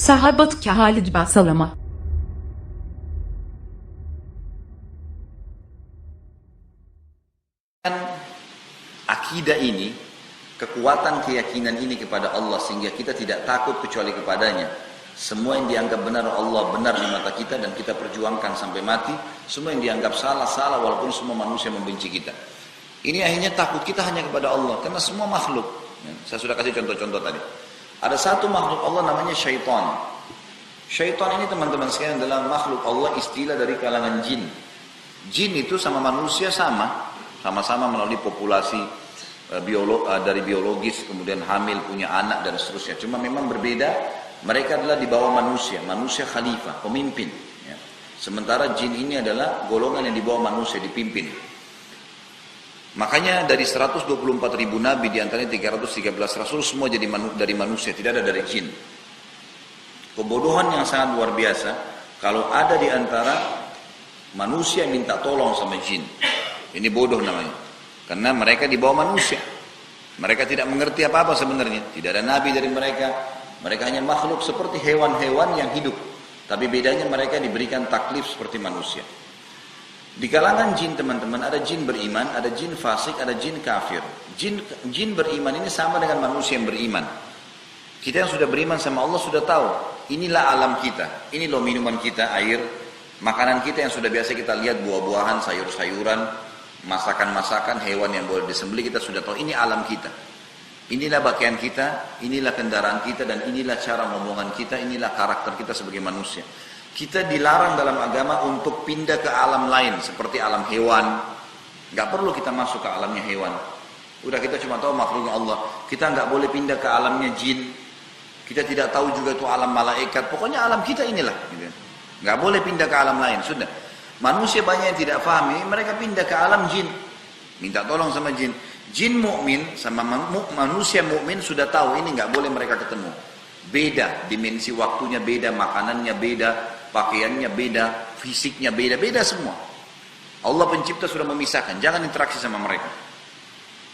Sahabat Khalid Basalamah. Akidah ini, kekuatan keyakinan ini kepada Allah sehingga kita tidak takut kecuali kepadanya. Semua yang dianggap benar Allah benar di mata kita dan kita perjuangkan sampai mati. Semua yang dianggap salah, salah walaupun semua manusia membenci kita. Ini akhirnya takut kita hanya kepada Allah karena semua makhluk. Saya sudah kasih contoh-contoh tadi. Ada satu makhluk Allah namanya syaitan. Syaitan ini teman-teman sekalian adalah makhluk Allah, istilah dari kalangan jin. Jin itu sama manusia sama-sama melalui populasi dari biologis, kemudian hamil, punya anak dan seterusnya. Cuma memang berbeda, mereka adalah di bawah manusia khalifah, pemimpin. Ya. Sementara jin ini adalah golongan yang di bawah manusia, dipimpin. Makanya dari 124.000 nabi, diantaranya 313 rasul, semua jadi dari manusia, tidak ada dari jin. Kebodohan yang sangat luar biasa, kalau ada di antara manusia minta tolong sama jin. Ini bodoh namanya. Karena mereka di bawah manusia. Mereka tidak mengerti apa-apa sebenarnya. Tidak ada nabi dari mereka. Mereka hanya makhluk seperti hewan-hewan yang hidup. Tapi bedanya mereka diberikan taklif seperti manusia. Di kalangan jin teman-teman, ada jin beriman, ada jin fasik, ada jin kafir. Jin beriman ini sama dengan manusia yang beriman. Kita yang sudah beriman sama Allah sudah tahu. Inilah alam kita. Ini loh minuman kita, air. Makanan kita yang sudah biasa kita lihat, buah-buahan, sayur-sayuran, masakan-masakan, hewan yang boleh disembelih, kita sudah tahu ini alam kita. Inilah pakaian kita, inilah kendaraan kita, dan inilah cara ngomongan kita, inilah karakter kita sebagai manusia. Kita dilarang dalam agama untuk pindah ke alam lain, seperti alam hewan. Gak perlu kita masuk ke alamnya hewan. Udah kita cuma tahu makhluknya Allah. Kita gak boleh pindah ke alamnya jin. Kita tidak tahu juga itu alam malaikat. Pokoknya alam kita inilah. Gitu. Gak boleh pindah ke alam lain, sudah. Manusia banyak yang tidak paham ini, mereka pindah ke alam jin. Minta tolong sama jin. Jin mukmin sama manusia mukmin sudah tahu ini nggak boleh mereka ketemu. Beda, dimensi waktunya beda, makanannya beda, pakaiannya beda, fisiknya beda, beda semua. Allah pencipta sudah memisahkan, jangan interaksi sama mereka.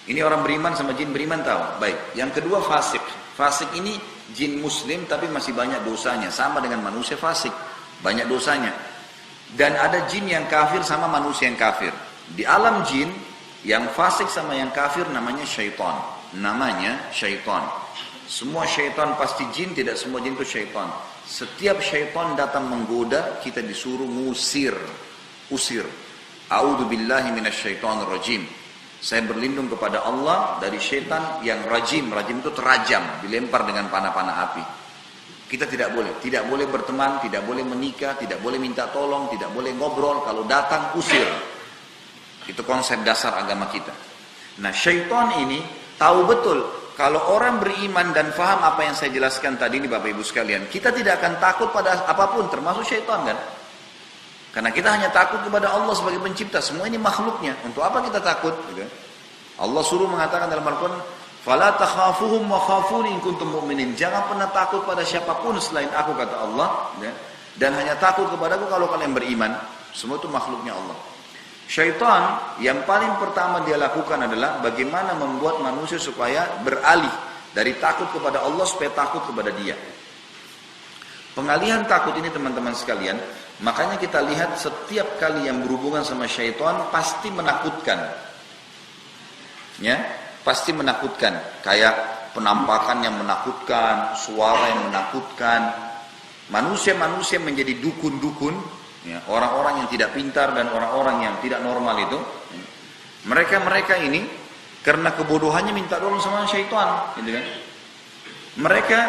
Ini orang beriman sama jin beriman tahu. Baik, yang kedua fasik. Fasik ini jin muslim tapi masih banyak dosanya, sama dengan manusia fasik, banyak dosanya. Dan ada jin yang kafir sama manusia yang kafir. Di alam jin, yang fasik sama yang kafir namanya syaitan. Namanya syaitan. Semua syaitan pasti jin, tidak semua jin itu syaitan. Setiap syaitan datang menggoda, kita disuruh ngusir. Usir. A'udzubillahi minasyaitonir rajim. Saya berlindung kepada Allah dari syaitan yang rajim. Rajim itu terajam, dilempar dengan panah-panah api. Kita tidak boleh berteman, tidak boleh menikah, tidak boleh minta tolong, tidak boleh ngobrol. Kalau datang, usir. Itu konsep dasar agama kita. Nah, syaitan ini tahu betul, kalau orang beriman dan faham apa yang saya jelaskan tadi ini Bapak Ibu sekalian, kita tidak akan takut pada apapun, termasuk syaitan kan? Karena kita hanya takut kepada Allah sebagai pencipta, semua ini makhluknya. Untuk apa kita takut? Allah suruh mengatakan dalam Al-Quran, "Fala takhafuhum wa khafuni in kuntum mu'minin." Jangan pernah takut pada siapapun selain aku, kata Allah, dan hanya takut kepadaku kalau kalian beriman. Semua itu makhluknya Allah. Syaitan yang paling pertama dia lakukan adalah bagaimana membuat manusia supaya beralih dari takut kepada Allah supaya takut kepada Dia. Pengalihan takut ini teman-teman sekalian, makanya kita lihat setiap kali yang berhubungan sama syaitan pasti menakutkan. Ya, pasti menakutkan, kayak penampakan yang menakutkan, suara yang menakutkan. Manusia-manusia menjadi dukun-dukun, ya, orang-orang yang tidak pintar dan orang-orang yang tidak normal itu. Mereka ini karena kebodohannya minta tolong sama syaitan, gitu kan? Mereka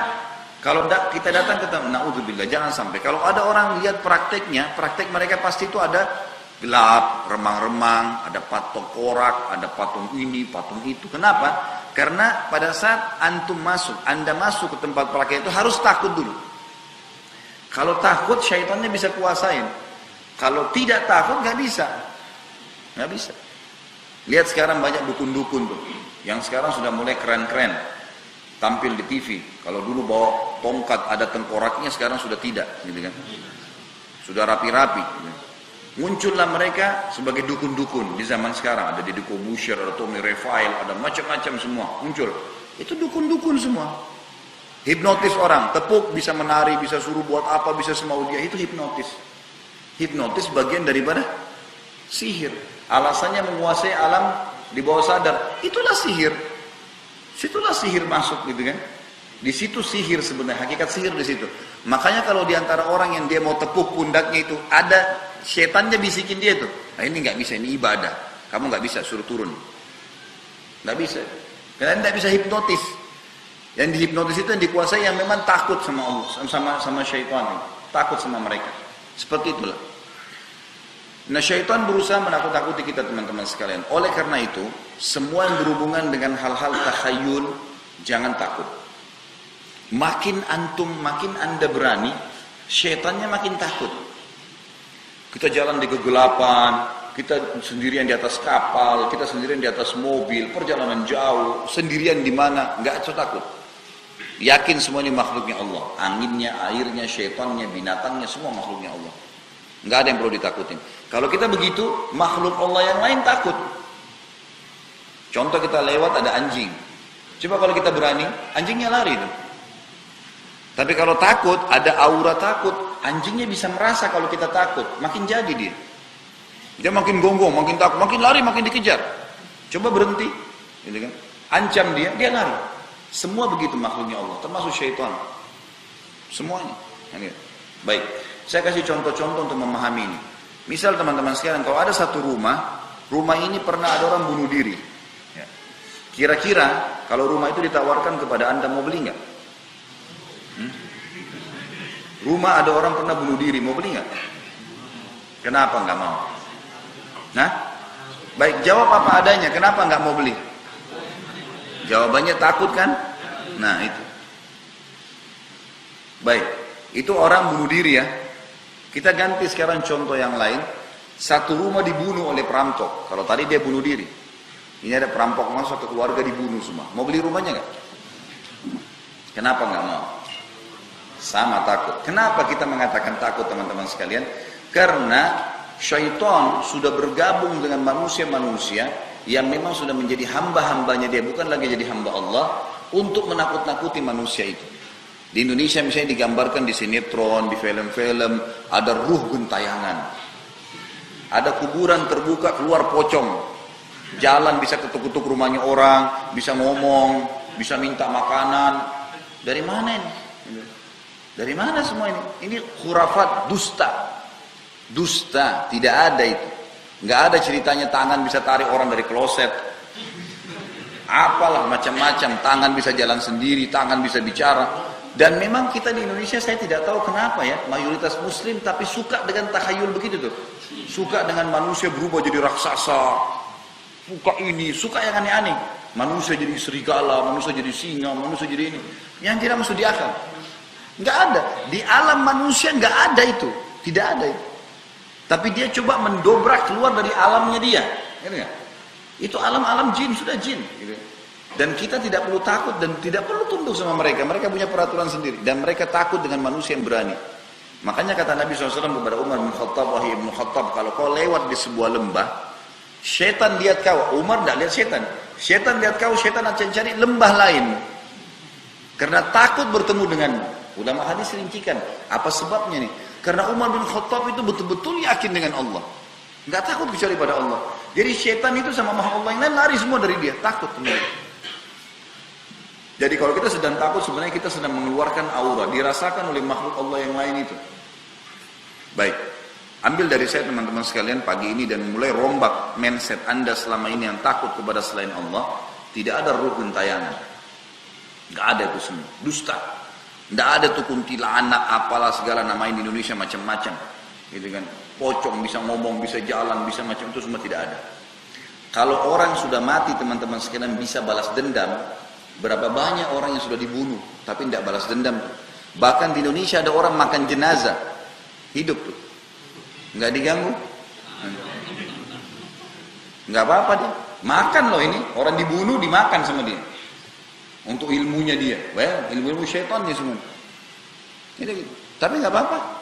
kalau kita datang ke naudzubillah, jangan sampai. Kalau ada orang lihat prakteknya, praktek mereka pasti itu ada gelap, remang-remang, ada patung korak, ada patung ini, patung itu. Kenapa? Karena pada saat Anda masuk ke tempat praktek itu harus takut dulu. Kalau takut, syaitannya bisa kuasain. Kalau tidak takut, nggak bisa. Nggak bisa. Lihat sekarang banyak dukun-dukun tuh, yang sekarang sudah mulai keren-keren, tampil di TV. Kalau dulu bawa tongkat ada tengkoraknya, sekarang sudah tidak, gitu kan? Sudah rapi-rapi. Gitu. Muncullah mereka sebagai dukun-dukun di zaman sekarang. Ada Deddy Corbuzier, ada Tommy Raphael, ada macam-macam semua muncul. Itu dukun-dukun semua. Hipnotis orang, tepuk, bisa menari, bisa suruh buat apa, bisa semau dia, itu hipnotis. Hipnotis bagian daripada sihir. Alasannya menguasai alam di bawah sadar, itulah sihir. Situlah sihir masuk gitu kan. Di situ sihir sebenarnya, hakikat sihir di situ. Makanya kalau diantara orang yang dia mau tepuk pundaknya itu, ada setannya bisikin dia tuh. Nah ini nggak bisa, ini ibadah. Kamu nggak bisa suruh turun. Nggak bisa. Karena nggak bisa hipnotis. Yang dihipnotis itu yang dikuasai yang memang takut sama Allah, sama syaitan. Takut sama mereka. Seperti itulah. Nah syaitan berusaha menakut-nakuti kita teman-teman sekalian. Oleh karena itu, semua yang berhubungan dengan hal-hal takhayul, jangan takut. Makin anda berani, syaitannya makin takut. Kita jalan di kegelapan, kita sendirian di atas kapal, kita sendirian di atas mobil, perjalanan jauh, sendirian di mana, nggak usah takut. Yakin semua ini makhluknya Allah. Anginnya, airnya, syaitannya, binatangnya, semua makhluknya Allah. Nggak ada yang perlu ditakutin. Kalau kita begitu, makhluk Allah yang lain takut. Contoh kita lewat ada anjing. Coba kalau kita berani, anjingnya lari tuh. Tapi kalau takut, ada aura takut, anjingnya bisa merasa kalau kita takut, makin jadi dia. Dia makin gonggong, makin takut, makin lari, makin dikejar. Coba berhenti, gitu kan? Ancam dia lari. Semua begitu makhluknya Allah, termasuk syaitan. Semuanya. Baik, saya kasih contoh-contoh untuk memahami ini. Misal teman-teman sekalian, kalau ada satu rumah ini pernah ada orang bunuh diri. Kira-kira kalau rumah itu ditawarkan kepada Anda, mau beli nggak? Rumah ada orang pernah bunuh diri, mau beli nggak? Kenapa nggak mau? Nah, baik, jawab apa adanya. Kenapa nggak mau beli? Jawabannya takut kan? Nah itu. Baik, itu orang bunuh diri ya. Kita ganti sekarang contoh yang lain. Satu rumah dibunuh oleh perampok. Kalau tadi dia bunuh diri, ini ada perampok masuk ke keluarga dibunuh semua. Mau beli rumahnya nggak? Kenapa nggak mau? Sama takut. Kenapa kita mengatakan takut teman-teman sekalian? Karena syaitan sudah bergabung dengan manusia-manusia yang memang sudah menjadi hamba-hambanya dia, bukan lagi jadi hamba Allah, untuk menakut-nakuti manusia itu. Di Indonesia misalnya digambarkan di sinetron, di film-film, ada ruh gentayangan. Ada kuburan terbuka, keluar pocong. Jalan bisa ketuk-ketuk rumahnya orang, bisa ngomong, bisa minta makanan. Dari mana ini? Dari mana semua ini? Ini khurafat, dusta. Dusta, tidak ada itu. Nggak ada ceritanya tangan bisa tarik orang dari kloset. Apalah macam-macam, tangan bisa jalan sendiri, tangan bisa bicara. Dan memang kita di Indonesia, saya tidak tahu kenapa ya, mayoritas muslim tapi suka dengan takhayul begitu tuh. Suka dengan manusia berubah jadi raksasa. Suka ini, suka yang aneh-aneh. Manusia jadi serigala, manusia jadi singa, manusia jadi ini. Yang tidak masuk di akal. Nggak ada. Di alam manusia nggak ada itu. Tidak ada itu. Tapi dia coba mendobrak keluar dari alamnya dia. Itu alam-alam jin, sudah jin. Dan kita tidak perlu takut dan tidak perlu tunduk sama mereka. Mereka punya peraturan sendiri. Dan mereka takut dengan manusia yang berani. Makanya kata Nabi SAW kepada Umar bin Khattab, wahai Ibnu Khattab, kalau kau lewat di sebuah lembah, syaitan lihat kau. Umar tidak lihat syaitan. Syaitan lihat kau, syaitan akan cari lembah lain. Karena takut bertemu denganmu. Ulama hadis rincikan, apa sebabnya nih? Karena Umar bin Khattab itu betul-betul yakin dengan Allah. Nggak takut kecuali pada Allah. Jadi syaitan itu sama makhluk Allah yang lain lari semua dari dia. Takut teman. Jadi kalau kita sedang takut, sebenarnya kita sedang mengeluarkan aura. Dirasakan oleh makhluk Allah yang lain itu. Baik. Ambil dari saya teman-teman sekalian pagi ini dan mulai rombak mindset Anda selama ini yang takut kepada selain Allah. Tidak ada ruh gentayangan. Nggak ada itu semua. Dusta. Tidak ada tuh kuntilanak, apalah segala namain di Indonesia macam-macam, gitu kan? Pocong bisa ngomong, bisa jalan, bisa macam itu semua tidak ada. Kalau orang sudah mati teman-teman sekalian bisa balas dendam, berapa banyak orang yang sudah dibunuh tapi tidak balas dendam tuh. Bahkan di Indonesia ada orang makan jenazah hidup tuh, nggak diganggu, nggak apa-apa dia makan loh ini orang dibunuh dimakan sama dia. Untuk ilmunya dia, ilmu syaitannya semua. Gitu. Tapi nggak apa-apa.